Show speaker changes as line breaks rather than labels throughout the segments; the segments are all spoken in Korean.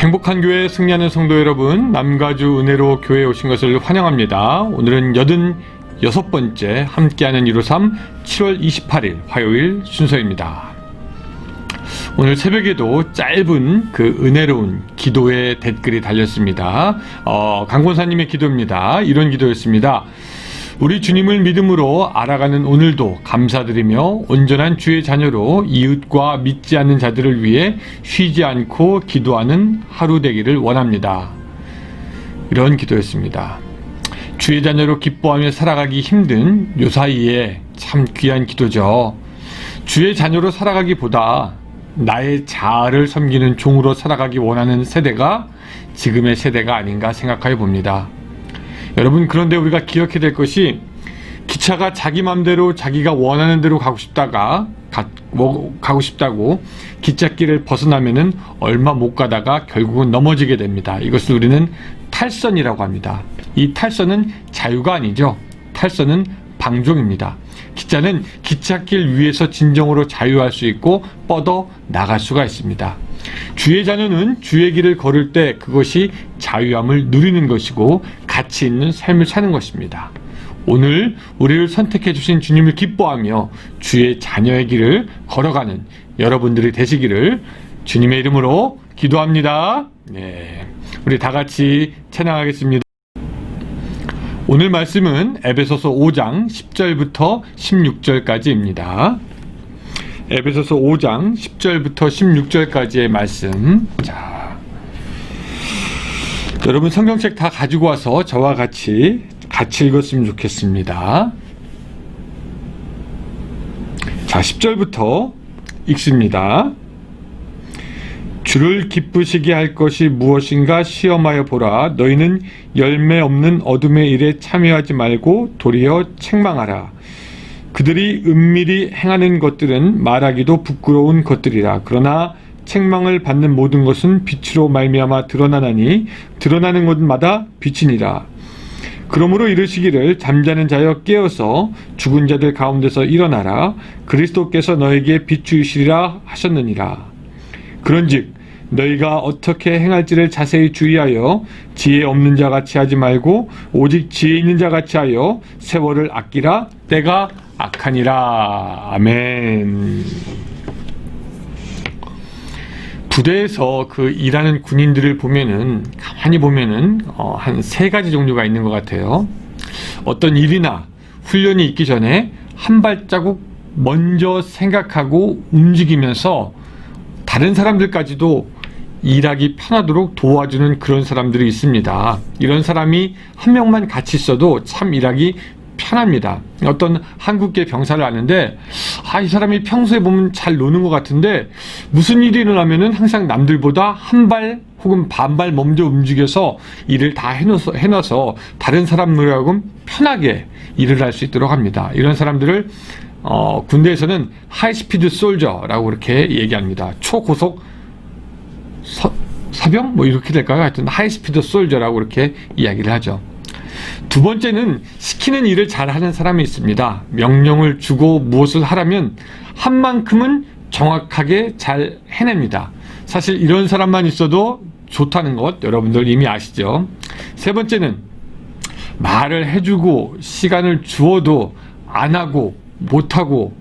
행복한 교회 승리하는 성도 여러분, 남가주 은혜로 교회에 오신 것을 환영합니다. 오늘은 86번째 함께하는 153 7월 28일 화요일 순서입니다. 오늘 새벽에도 짧은 그 은혜로운 기도의 댓글이 달렸습니다. 강권사님의 기도입니다. 이런 기도였습니다. 우리 주님을 믿음으로 알아가는 오늘도 감사드리며 온전한 주의 자녀로 이웃과 믿지 않는 자들을 위해 쉬지 않고 기도하는 하루 되기를 원합니다. 이런 기도였습니다. 주의 자녀로 기뻐하며 살아가기 힘든 요 사이에 참 귀한 기도죠. 주의 자녀로 살아가기보다 나의 자아를 섬기는 종으로 살아가기 원하는 세대가 지금의 세대가 아닌가 생각해 봅니다. 여러분, 그런데 우리가 기억해야 될 것이, 기차가 자기 맘대로 자기가 원하는 대로 가고 싶다고 기찻길을 벗어나면은 얼마 못 가다가 결국은 넘어지게 됩니다. 이것을 우리는 탈선이라고 합니다. 이 탈선은 자유가 아니죠. 탈선은 방종입니다. 기차는 기찻길 위에서 진정으로 자유할 수 있고 뻗어 나갈 수가 있습니다. 주의 자녀는 주의 길을 걸을 때 그것이 자유함을 누리는 것이고 가치 있는 삶을 사는 것입니다. 오늘 우리를 선택해 주신 주님을 기뻐하며 주의 자녀의 길을 걸어가는 여러분들이 되시기를 주님의 이름으로 기도합니다. 네, 우리 다 같이 찬양하겠습니다. 오늘 말씀은 에베소서 5장 10절부터 16절까지입니다. 에베소서 5장 10절부터 16절까지의 말씀. 자, 여러분 성경책 다 가지고 와서 저와 같이 읽었으면 좋겠습니다. 자, 10절부터 읽습니다. 주를 기쁘시게 할 것이 무엇인가 시험하여 보라. 너희는 열매 없는 어둠의 일에 참여하지 말고 도리어 책망하라. 그들이 은밀히 행하는 것들은 말하기도 부끄러운 것들이라. 그러나 책망을 받는 모든 것은 빛으로 말미암아 드러나나니 드러나는 것마다 빛이니라. 그러므로 이르시기를 잠자는 자여 깨어서 죽은 자들 가운데서 일어나라. 그리스도께서 너에게 비추시리라 하셨느니라. 그런즉 너희가 어떻게 행할지를 자세히 주의하여 지혜 없는 자같이 하지 말고 오직 지혜 있는 자같이 하여 세월을 아끼라. 때가 악하니라. 아멘. 부대에서 그 일하는 군인들을 보면은, 가만히 보면은 한 3가지 종류가 있는 것 같아요. 어떤 일이나 훈련이 있기 전에 한 발자국 먼저 생각하고 움직이면서 다른 사람들까지도 일하기 편하도록 도와주는 그런 사람들이 있습니다. 이런 사람이 한 명만 같이 있어도 참 일하기 편합니다. 어떤 한국계 병사를 아는데, 이 사람이 평소에 보면 잘 노는 것 같은데 무슨 일이 일어나면은 항상 남들보다 한 발 혹은 반발 먼저 움직여서 일을 다 해놔서 다른 사람들하고 편하게 일을 할 수 있도록 합니다. 이런 사람들을 군대에서는 하이스피드 솔저라고 그렇게 얘기합니다. 초고속 사병? 뭐 이렇게 될까요? 하여튼 하이스피드 솔저라고 그렇게 이야기를 하죠. 두 번째는 시키는 일을 잘하는 사람이 있습니다. 명령을 주고 무엇을 하라면 한 만큼은 정확하게 잘 해냅니다. 사실 이런 사람만 있어도 좋다는 것 여러분들 이미 아시죠? 세 번째는 말을 해주고 시간을 주어도 안 하고 못하고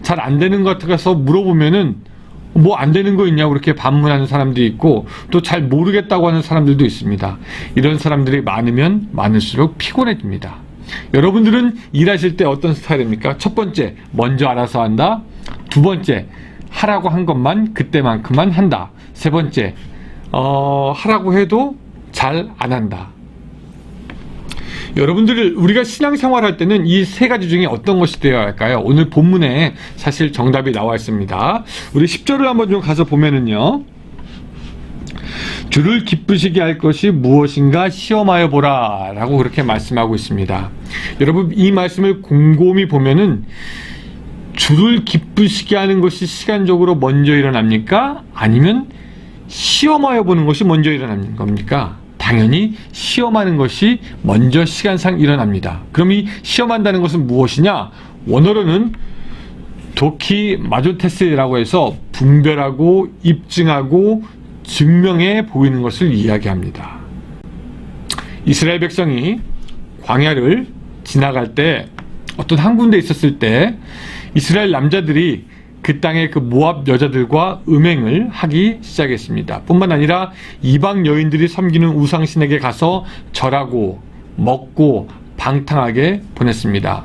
잘 안 되는 것 같아서 물어보면은 뭐 안 되는 거 있냐고 그렇게 반문하는 사람들이 있고, 또 잘 모르겠다고 하는 사람들도 있습니다. 이런 사람들이 많으면 많을수록 피곤해집니다. 여러분들은 일하실 때 어떤 스타일입니까? 첫 번째, 먼저 알아서 한다. 두 번째, 하라고 한 것만 그때만큼만 한다. 세 번째, 하라고 해도 잘 안 한다. 여러분들, 우리가 신앙생활 할 때는 이 3가지 중에 어떤 것이 되어야 할까요? 오늘 본문에 사실 정답이 나와 있습니다. 우리 10절을 한번 좀 가서 보면은요, 주를 기쁘시게 할 것이 무엇인가 시험하여 보라 라고 그렇게 말씀하고 있습니다. 여러분, 이 말씀을 곰곰이 보면은 주를 기쁘시게 하는 것이 시간적으로 먼저 일어납니까? 아니면 시험하여 보는 것이 먼저 일어나는 겁니까? 당연히 시험하는 것이 먼저 시간상 일어납니다. 그럼 이 시험한다는 것은 무엇이냐? 원어로는 도키마조테스라고 해서 분별하고 입증하고 증명해 보이는 것을 이야기합니다. 이스라엘 백성이 광야를 지나갈 때 어떤 한 군데 있었을 때 이스라엘 남자들이 그 땅의 그 모압 여자들과 음행을 하기 시작했습니다. 뿐만 아니라 이방 여인들이 섬기는 우상신에게 가서 절하고 먹고 방탕하게 보냈습니다.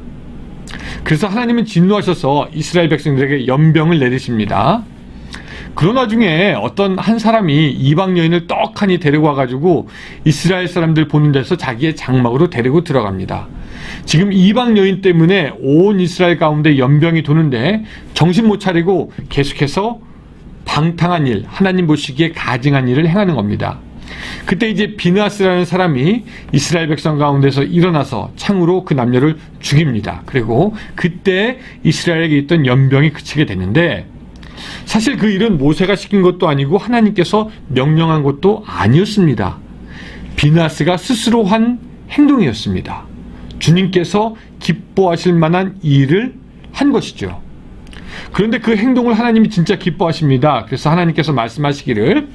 그래서 하나님은 진노하셔서 이스라엘 백성들에게 연병을 내리십니다. 그런 와중에 어떤 한 사람이 이방 여인을 떡하니 데리고 와가지고 이스라엘 사람들 보는 데서 자기의 장막으로 데리고 들어갑니다. 지금 이방 여인 때문에 온 이스라엘 가운데 연병이 도는데 정신 못 차리고 계속해서 방탕한 일, 하나님 보시기에 가증한 일을 행하는 겁니다. 그때 이제 비느하스라는 사람이 이스라엘 백성 가운데서 일어나서 창으로 그 남녀를 죽입니다. 그리고 그때 이스라엘에게 있던 연병이 그치게 됐는데, 사실 그 일은 모세가 시킨 것도 아니고 하나님께서 명령한 것도 아니었습니다. 비느하스가 스스로 한 행동이었습니다. 주님께서 기뻐하실 만한 일을 한 것이죠. 그런데 그 행동을 하나님이 진짜 기뻐하십니다. 그래서 하나님께서 말씀하시기를,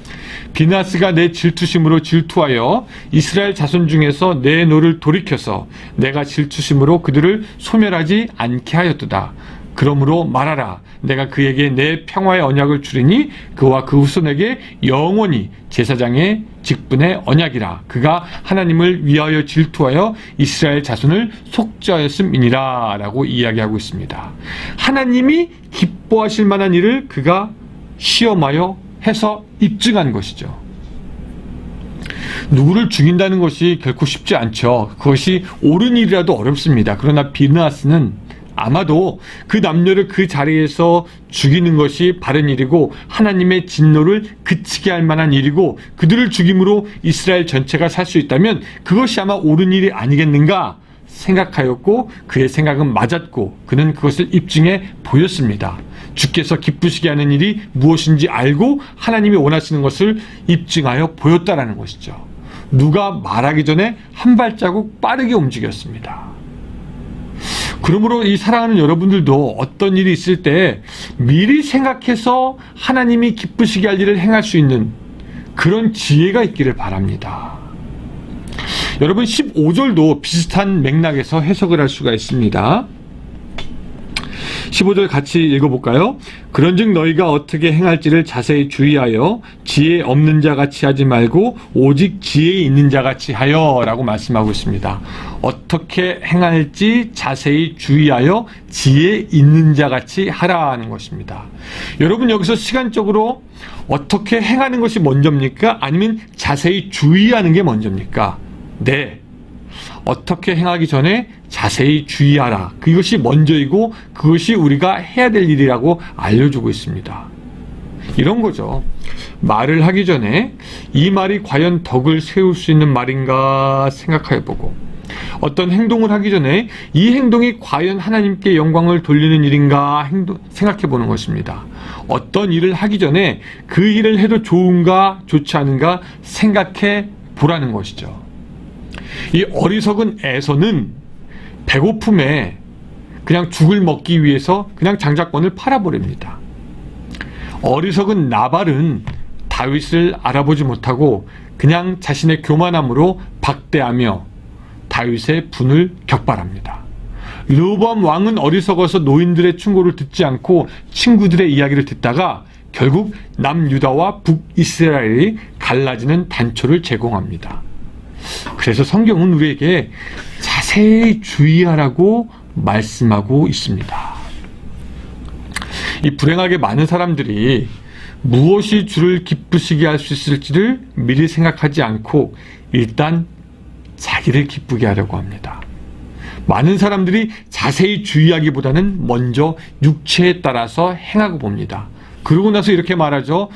비느하스가 내 질투심으로 질투하여 이스라엘 자손 중에서 내 노를 돌이켜서 내가 질투심으로 그들을 소멸하지 않게 하였도다. 그러므로 말하라. 내가 그에게 내 평화의 언약을 주리니 그와 그 후손에게 영원히 제사장의 직분의 언약이라. 그가 하나님을 위하여 질투하여 이스라엘 자손을 속죄하였음이니라 라고 이야기하고 있습니다. 하나님이 기뻐하실 만한 일을 그가 시험하여 해서 입증한 것이죠. 누구를 죽인다는 것이 결코 쉽지 않죠. 그것이 옳은 일이라도 어렵습니다. 그러나 비느하스는 아마도 그 남녀를 그 자리에서 죽이는 것이 바른 일이고 하나님의 진노를 그치게 할 만한 일이고 그들을 죽임으로 이스라엘 전체가 살 수 있다면 그것이 아마 옳은 일이 아니겠는가 생각하였고, 그의 생각은 맞았고 그는 그것을 입증해 보였습니다. 주께서 기쁘시게 하는 일이 무엇인지 알고 하나님이 원하시는 것을 입증하여 보였다라는 것이죠. 누가 말하기 전에 한 발자국 빠르게 움직였습니다. 그러므로 이 사랑하는 여러분들도 어떤 일이 있을 때 미리 생각해서 하나님이 기쁘시게 할 일을 행할 수 있는 그런 지혜가 있기를 바랍니다. 여러분, 15절도 비슷한 맥락에서 해석을 할 수가 있습니다. 15절 같이 읽어볼까요? 그런즉 너희가 어떻게 행할지를 자세히 주의하여 지혜 없는 자 같이 하지 말고 오직 지혜 있는 자 같이 하여 라고 말씀하고 있습니다. 어떻게 행할지 자세히 주의하여 지혜 있는 자 같이 하라는 것입니다. 여러분, 여기서 시간적으로 어떻게 행하는 것이 먼저입니까? 아니면 자세히 주의하는 게 먼저입니까? 네. 어떻게 행하기 전에 자세히 주의하라. 그것이 먼저이고 그것이 우리가 해야 될 일이라고 알려주고 있습니다. 이런 거죠. 말을 하기 전에 이 말이 과연 덕을 세울 수 있는 말인가 생각해보고, 어떤 행동을 하기 전에 이 행동이 과연 하나님께 영광을 돌리는 일인가 생각해보는 것입니다. 어떤 일을 하기 전에 그 일을 해도 좋은가 좋지 않은가 생각해 보라는 것이죠. 이 어리석은 에서는 배고픔에 그냥 죽을 먹기 위해서 그냥 장자권을 팔아버립니다. 어리석은 나발은 다윗을 알아보지 못하고 그냥 자신의 교만함으로 박대하며 다윗의 분을 격발합니다. 르호보암 왕은 어리석어서 노인들의 충고를 듣지 않고 친구들의 이야기를 듣다가 결국 남유다와 북이스라엘이 갈라지는 단초를 제공합니다. 그래서 성경은 우리에게 자세히 주의하라고 말씀하고 있습니다. 이 불행하게 많은 사람들이 무엇이 주를 기쁘시게 할 수 있을지를 미리 생각하지 않고 일단 자기를 기쁘게 하려고 합니다. 많은 사람들이 자세히 주의하기보다는 먼저 육체에 따라서 행하고 봅니다. 그러고 나서 이렇게 말하죠.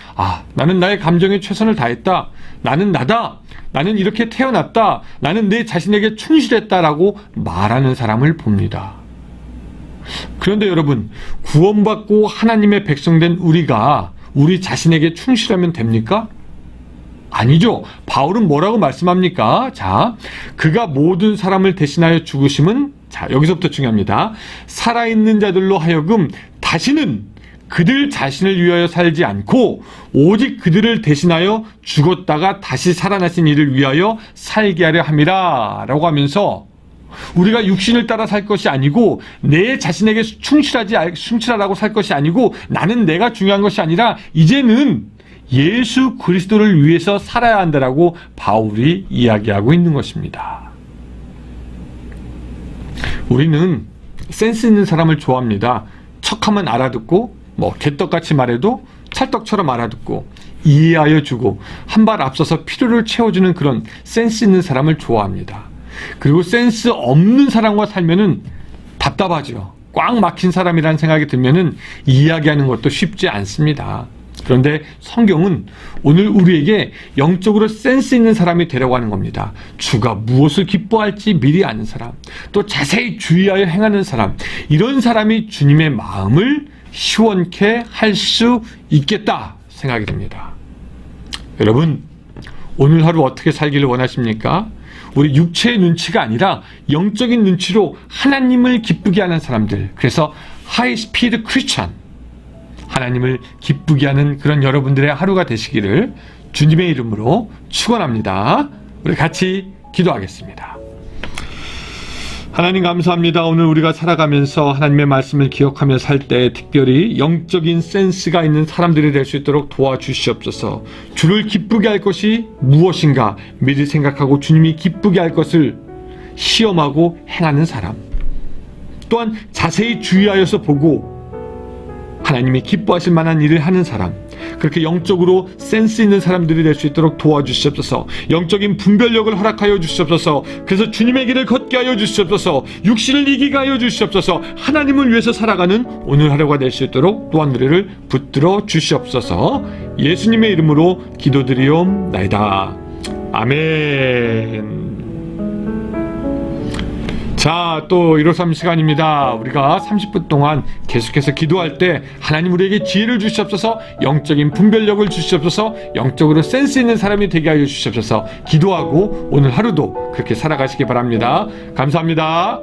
나는 나의 감정에 최선을 다했다. 나는 나다. 나는 이렇게 태어났다. 나는 내 자신에게 충실했다라고 말하는 사람을 봅니다. 그런데 여러분, 구원받고 하나님의 백성된 우리가 우리 자신에게 충실하면 됩니까? 아니죠. 바울은 뭐라고 말씀합니까? 자, 그가 모든 사람을 대신하여 죽으심은, 자, 여기서부터 중요합니다. 살아있는 자들로 하여금 다시는 그들 자신을 위하여 살지 않고 오직 그들을 대신하여 죽었다가 다시 살아나신 이를 위하여 살게 하려 함이라 라고 하면서 우리가 육신을 따라 살 것이 아니고 내 자신에게 충실하라고 살 것이 아니고 나는 내가 중요한 것이 아니라 이제는 예수 그리스도를 위해서 살아야 한다라고 바울이 이야기하고 있는 것입니다. 우리는 센스 있는 사람을 좋아합니다. 척하면 알아듣고 개떡같이 말해도 찰떡처럼 알아듣고 이해하여 주고 한 발 앞서서 필요를 채워주는 그런 센스 있는 사람을 좋아합니다. 그리고 센스 없는 사람과 살면은 답답하죠. 꽉 막힌 사람이라는 생각이 들면은 이야기하는 것도 쉽지 않습니다. 그런데 성경은 오늘 우리에게 영적으로 센스 있는 사람이 되려고 하는 겁니다. 주가 무엇을 기뻐할지 미리 아는 사람, 또 자세히 주의하여 행하는 사람, 이런 사람이 주님의 마음을 시원케 할 수 있겠다 생각이 듭니다. 여러분, 오늘 하루 어떻게 살기를 원하십니까? 우리 육체의 눈치가 아니라 영적인 눈치로 하나님을 기쁘게 하는 사람들, 그래서 하이 스피드 크리스찬, 하나님을 기쁘게 하는 그런 여러분들의 하루가 되시기를 주님의 이름으로 축원합니다. 우리 같이 기도하겠습니다. 하나님 감사합니다. 오늘 우리가 살아가면서 하나님의 말씀을 기억하며 살 때 특별히 영적인 센스가 있는 사람들이 될 수 있도록 도와주시옵소서. 주를 기쁘게 할 것이 무엇인가 미리 생각하고 주님이 기쁘게 할 것을 시험하고 행하는 사람, 또한 자세히 주의하여서 보고 하나님이 기뻐하실 만한 일을 하는 사람, 그렇게 영적으로 센스 있는 사람들이 될 수 있도록 도와주시옵소서. 영적인 분별력을 허락하여 주시옵소서. 그래서 주님의 길을 걷게 하여 주시옵소서. 육신을 이기게 하여 주시옵소서. 하나님을 위해서 살아가는 오늘 하루가 될 수 있도록 또한 우리를 붙들어 주시옵소서. 예수님의 이름으로 기도드리옵나이다. 아멘. 자, 또 153 시간입니다. 우리가 30분 동안 계속해서 기도할 때 하나님 우리에게 지혜를 주시옵소서, 영적인 분별력을 주시옵소서, 영적으로 센스 있는 사람이 되게 하여 주시옵소서. 기도하고 오늘 하루도 그렇게 살아가시기 바랍니다. 감사합니다.